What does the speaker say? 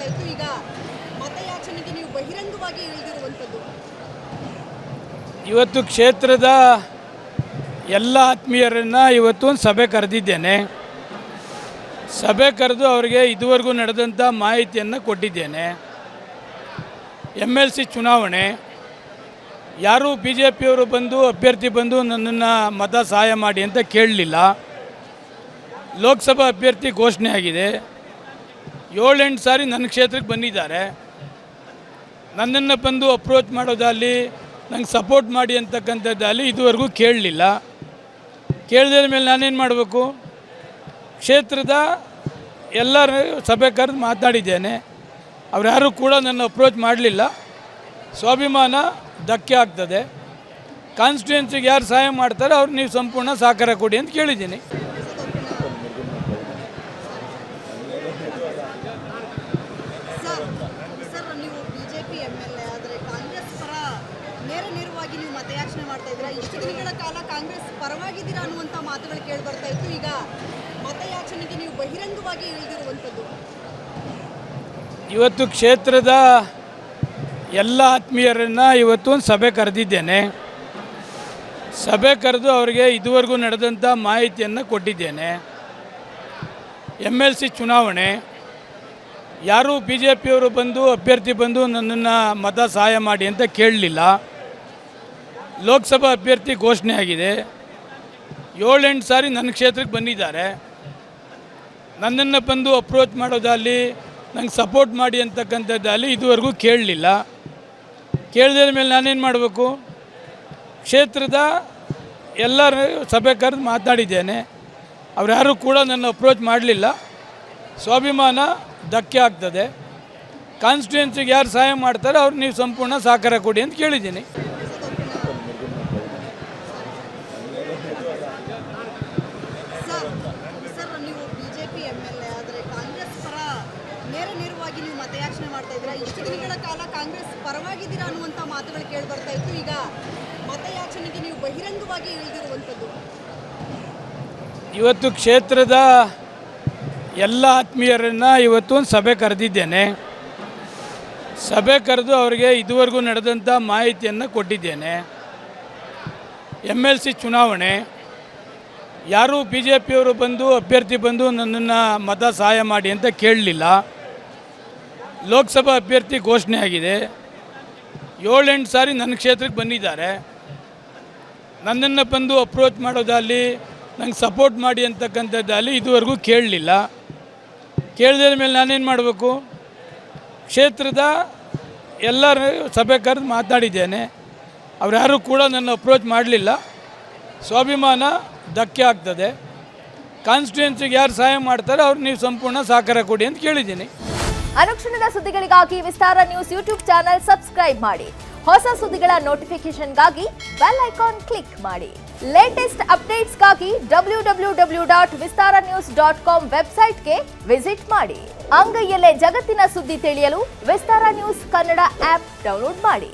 ಇತ್ತು. ಈಗ ಮತಯಾಚನೆಗೆ ನೀವು ಬಹಿರಂಗವಾಗಿ ಇಳಿದಿರುವಂಥದ್ದು. ಇವತ್ತು ಕ್ಷೇತ್ರದ ಎಲ್ಲ ಆತ್ಮೀಯರನ್ನು ಇವತ್ತು ಒಂದು ಸಭೆ ಕರೆದಿದ್ದೇನೆ. ಸಭೆ ಕರೆದು ಅವರಿಗೆ ಇದುವರೆಗೂ ನಡೆದಂಥ ಮಾಹಿತಿಯನ್ನು ಕೊಟ್ಟಿದ್ದೇನೆ. MLC ಚುನಾವಣೆ ಯಾರೂ BJPಯವರು ಬಂದು ಅಭ್ಯರ್ಥಿ ಬಂದು ನನ್ನನ್ನು ಮತ ಸಹಾಯ ಮಾಡಿ ಅಂತ ಕೇಳಲಿಲ್ಲ. ಲೋಕಸಭಾ ಅಭ್ಯರ್ಥಿ ಘೋಷಣೆ ಆಗಿದೆ. 7-8 ಸಾರಿ ನನ್ನ ಕ್ಷೇತ್ರಕ್ಕೆ ಬಂದಿದ್ದಾರೆ. ನನ್ನನ್ನು ಬಂದು ಅಪ್ರೋಚ್ ಮಾಡೋದಾಗಲಿ ನಂಗೆ ಸಪೋರ್ಟ್ ಮಾಡಿ ಅಂತಕ್ಕಂಥದ್ದಾಗಲಿ ಇದುವರೆಗೂ ಕೇಳಲಿಲ್ಲ. ಕೇಳಿದ ಮೇಲೆ ನಾನೇನು ಮಾಡಬೇಕು? ಕ್ಷೇತ್ರದ ಎಲ್ಲರೂ ಸಭೆ ಕರೆದು ಮಾತನಾಡಿದ್ದೇನೆ. ಅವ್ರು ಯಾರೂ ಕೂಡ ನನ್ನ ಅಪ್ರೋಚ್ ಮಾಡಲಿಲ್ಲ. ಸ್ವಾಭಿಮಾನ ಧಕ್ಕೆ ಆಗ್ತದೆ. ಕಾನ್ಸ್ಟಿಟ್ಯೂನ್ಸಿಗೆ ಯಾರು ಸಹಾಯ ಮಾಡ್ತಾರೆ ಅವ್ರು ನೀವು ಸಂಪೂರ್ಣ ಸಹಕಾರ ಕೊಡಿ ಅಂತ ಕೇಳಿದ್ದೀನಿ. ಸರ್, ನೀವು ಬಿಜೆಪಿ MLA ಆದರೆ ಕಾಂಗ್ರೆಸ್ ಪರ ನೇರವಾಗಿ ನೀವು ಮತಯಾಚನೆ ಮಾಡ್ತಾ ಇದ್ದೀರಾ. ಇಷ್ಟು ದಿನಗಳ ಕಾಲ ಕಾಂಗ್ರೆಸ್ ಪರವಾಗಿದ್ದೀರಾ ಅನ್ನುವಂಥ ಮಾತುಗಳು ಕೇಳಿ ಬರ್ತಾ ಇತ್ತು. ಈಗ ಮತಯಾಚನೆಗೆ ನೀವು ಬಹಿರಂಗವಾಗಿ ಇಳಿದಿರುವಂಥದ್ದು. ಇವತ್ತು ಕ್ಷೇತ್ರದ ಎಲ್ಲ ಆತ್ಮೀಯರನ್ನು ಇವತ್ತು ಒಂದು ಸಭೆ ಕರೆದಿದ್ದೇನೆ. ಸಭೆ ಕರೆದು ಅವರಿಗೆ ಇದುವರೆಗೂ ನಡೆದಂಥ ಮಾಹಿತಿಯನ್ನು ಕೊಟ್ಟಿದ್ದೇನೆ. MLC ಚುನಾವಣೆ ಯಾರೂ BJPಯವರು ಬಂದು ಅಭ್ಯರ್ಥಿ ಬಂದು ನನ್ನನ್ನು ಮತ ಸಹಾಯ ಮಾಡಿ ಅಂತ ಕೇಳಲಿಲ್ಲ. ಲೋಕಸಭಾ ಅಭ್ಯರ್ಥಿ ಘೋಷಣೆ ಆಗಿದೆ. 7-8 ಸಾರಿ ನನ್ನ ಕ್ಷೇತ್ರಕ್ಕೆ ಬಂದಿದ್ದಾರೆ. ನನ್ನನ್ನು ಬಂದು ಅಪ್ರೋಚ್ ಮಾಡೋದಾಗಲಿ ನಂಗೆ ಸಪೋರ್ಟ್ ಮಾಡಿ ಅಂತಕ್ಕಂಥದ್ದಾಗಲಿ ಇದುವರೆಗೂ ಕೇಳಲಿಲ್ಲ. ಕೇಳಿದ ಮೇಲೆ ನಾನೇನು ಮಾಡಬೇಕು? ಕ್ಷೇತ್ರದ ಎಲ್ಲರೂ ಸಭೆ ಕರೆದು ಮಾತನಾಡಿದ್ದೇನೆ. ಅವ್ರು ಯಾರೂ ಕೂಡ ನನ್ನ ಅಪ್ರೋಚ್ ಮಾಡಲಿಲ್ಲ. ಸ್ವಾಭಿಮಾನ ಧಕ್ಕೆ ಆಗ್ತದೆ. ಕಾನ್ಸ್ಟಿಟ್ಯೂನ್ಸಿಗೆ ಯಾರು ಸಹಾಯ ಮಾಡ್ತಾರೆ ಅವ್ರು ನೀವು ಸಂಪೂರ್ಣ ಸಹಕಾರ ಕೊಡಿ ಅಂತ ಕೇಳಿದ್ದೀನಿ. ಸರ್, ನೀವು ಬಿಜೆಪಿ MLA ಆದರೆ ಕಾಂಗ್ರೆಸ್ ಪರ ನೇರವಾಗಿ ನೀವು ಮತಯಾಚನೆ ಮಾಡ್ತಾ ಇದ್ದೀರಾ. ಇಷ್ಟು ದಿನಗಳ ಕಾಲ ಕಾಂಗ್ರೆಸ್ ಪರವಾಗಿದ್ದೀರಾ ಅನ್ನುವಂಥ ಮಾತುಗಳು ಕೇಳಿ ಬರ್ತಾ ಇತ್ತು. ಈಗ ಮತಯಾಚನೆಗೆ ನೀವು ಬಹಿರಂಗವಾಗಿ ಇಳಿದಿರುವಂಥದ್ದು. ಇವತ್ತು ಕ್ಷೇತ್ರದ ಎಲ್ಲ ಆತ್ಮೀಯರನ್ನು ಇವತ್ತು ಒಂದು ಸಭೆ ಕರೆದಿದ್ದೇನೆ. ಸಭೆ ಕರೆದು ಅವರಿಗೆ ಇದುವರೆಗೂ ನಡೆದಂಥ ಮಾಹಿತಿಯನ್ನು ಕೊಟ್ಟಿದ್ದೇನೆ. MLC ಚುನಾವಣೆ ಯಾರೂ BJPಯವರು ಬಂದು ಅಭ್ಯರ್ಥಿ ಬಂದು ನನ್ನನ್ನು ಮತ ಸಹಾಯ ಮಾಡಿ ಅಂತ ಕೇಳಲಿಲ್ಲ. ಲೋಕಸಭಾ ಅಭ್ಯರ್ಥಿ ಘೋಷಣೆ ಆಗಿದೆ. 7-8 ಸಾರಿ ನನ್ನ ಕ್ಷೇತ್ರಕ್ಕೆ ಬಂದಿದ್ದಾರೆ. ನನ್ನನ್ನು ಬಂದು ಅಪ್ರೋಚ್ ಮಾಡೋದಾಗಲಿ ನಂಗೆ ಸಪೋರ್ಟ್ ಮಾಡಿ ಅಂತಕ್ಕಂಥದ್ದಾಗಲಿ ಇದುವರೆಗೂ ಕೇಳಲಿಲ್ಲ. ಕೇಳಿದ ಮೇಲೆ ನಾನೇನು ಮಾಡಬೇಕು? ಕ್ಷೇತ್ರದ ಎಲ್ಲರೂ ಸಭೆ ಕರೆದು ಮಾತನಾಡಿದ್ದೇನೆ. ಅವ್ರು ಯಾರೂ ಕೂಡ ನನ್ನ ಅಪ್ರೋಚ್ ಮಾಡಲಿಲ್ಲ. ಸ್ವಾಭಿಮಾನ ಧಕ್ಕೆ ಆಗ್ತದೆ. ಕಾನ್ಸ್ಟಿಟ್ಯೂನ್ಸಿಗೆ ಯಾರು ಸಹಾಯ ಮಾಡ್ತಾರೆ ಅವ್ರು ನೀವು ಸಂಪೂರ್ಣ ಸಹಕಾರ ಕೊಡಿ ಅಂತ ಕೇಳಿದ್ದೀನಿ. ಅನುಕ್ಷಣದ ಸುದ್ದಿಗಳಿಗಾಗಿ ವಿಸ್ತಾರ ನ್ಯೂಸ್ ಯೂಟ್ಯೂಬ್ ಚಾನೆಲ್ ಸಬ್ಸ್ಕ್ರೈಬ್ ಮಾಡಿ. ಹೊಸ ಸುದ್ದಿಗಳ ನೋಟಿಫಿಕೇಶನ್ಗಾಗಿ ಬೆಲ್ ಐಕಾನ್ ಕ್ಲಿಕ್ ಮಾಡಿ. ಲೇಟೆಸ್ಟ್ ಅಪ್ಡೇಟ್ಸ್ಗಾಗಿ www.vistaranews.com ವೆಬ್ಸೈಟ್ಗೆ ವಿಸಿಟ್ ಮಾಡಿ. ಅಂಗೈಯಲ್ಲೇ ಜಗತ್ತಿನ ಸುದ್ದಿ ತಿಳಿಯಲು ವಿಸ್ತಾರ ನ್ಯೂಸ್ ಕನ್ನಡ ಆಪ್ ಡೌನ್ಲೋಡ್ ಮಾಡಿ.